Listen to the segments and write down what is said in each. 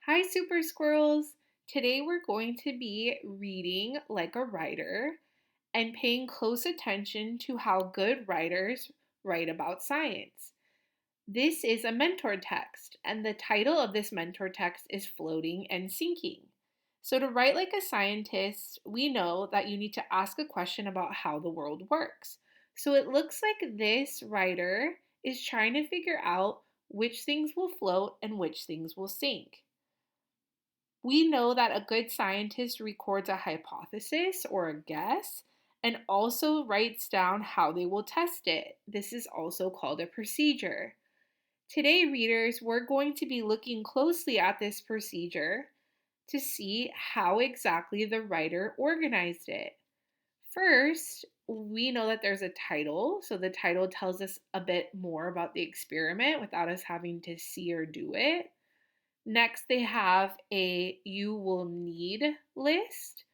Hi, Super Squirrels! Today we're going to be reading like a writer and paying close attention to how good writers write about science. This is a mentor text, and the title of this mentor text is Floating and Sinking. So, to write like a scientist, we know that you need to ask a question about how the world works. So, it looks like this writer is trying to figure out which things will float and which things will sink. We know that a good scientist records a hypothesis or a guess and also writes down how they will test it. This is also called a procedure. Today, readers, we're going to be looking closely at this procedure to see how exactly the writer organized it. First, we know that there's a title, so the title tells us a bit more about the experiment without us having to see or do it. Next, they have a you will need list.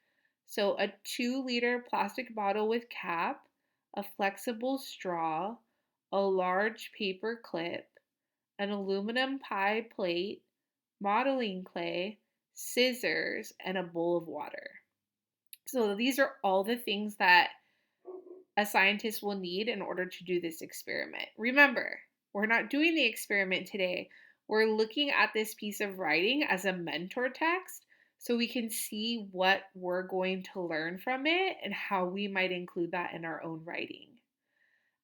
So, a 2-liter plastic bottle with cap, a flexible straw, a large paper clip, an aluminum pie plate, modeling clay, scissors, and a bowl of water. So, these are all the things that a scientist will need in order to do this experiment. Remember, we're not doing the experiment today. We're looking at this piece of writing as a mentor text so we can see what we're going to learn from it and how we might include that in our own writing.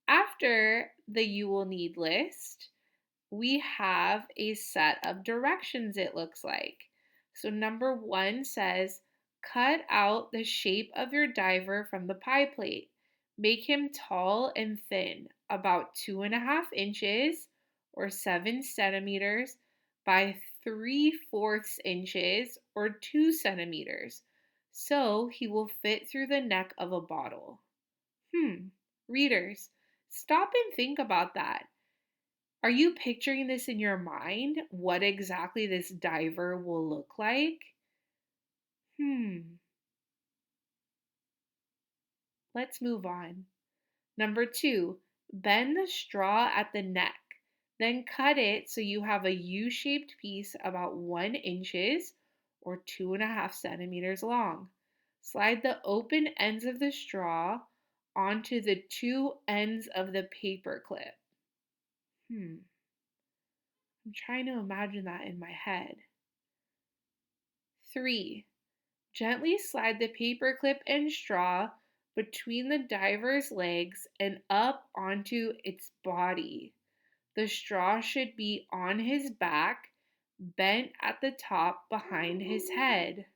After the you will need list, we have a set of directions, it looks like. So, number 1 says, cut out the shape of your diver from the pie plate. Make him tall and thin, about 2.5 inches or 7 centimeters by 3/4 inches or 2 centimeters. So he will fit through the neck of a bottle. Readers, stop and think about that. Are you picturing this in your mind? What exactly this diver will look like? Hmm, let's move on. Number 2, bend the straw at the neck. Then cut it so you have a U-shaped piece about 1 inches or 2.5 centimeters long. Slide the open ends of the straw onto the two ends of the paper clip. I'm trying to imagine that in my head. 3, gently slide the paperclip and straw between the diver's legs and up onto its body. The straw should be on his back, bent at the top behind his head.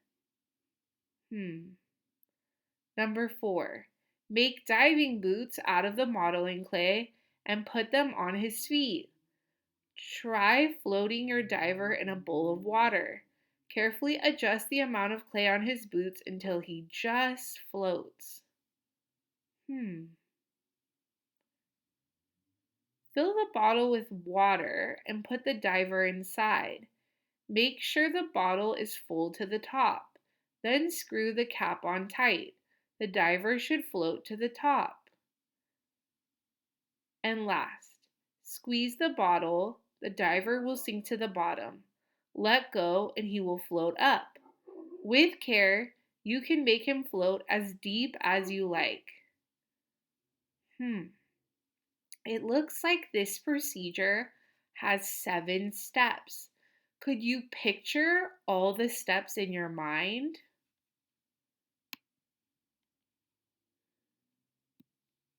Hmm. Number 4. Make diving boots out of the modeling clay and put them on his feet. Try floating your diver in a bowl of water. Carefully adjust the amount of clay on his boots until he just floats. Fill the bottle with water and put the diver inside. Make sure the bottle is full to the top. Then screw the cap on tight. The diver should float to the top. And last, squeeze the bottle. The diver will sink to the bottom. Let go and he will float up. With care, you can make him float as deep as you like. It looks like this procedure has 7 steps. Could you picture all the steps in your mind?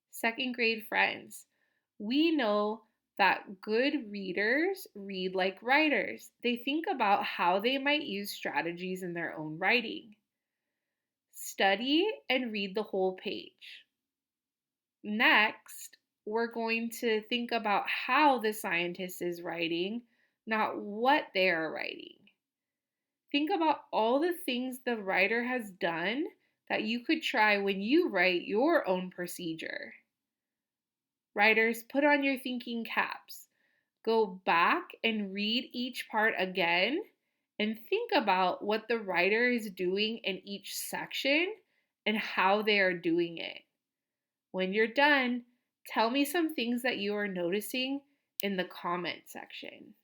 Second grade friends, we know that good readers read like writers. They think about how they might use strategies in their own writing. Study and read the whole page. Next, we're going to think about how the scientist is writing, not what they are writing. Think about all the things the writer has done that you could try when you write your own procedure. Writers, put on your thinking caps. Go back and read each part again and think about what the writer is doing in each section and how they are doing it. When you're done, tell me some things that you are noticing in the comment section.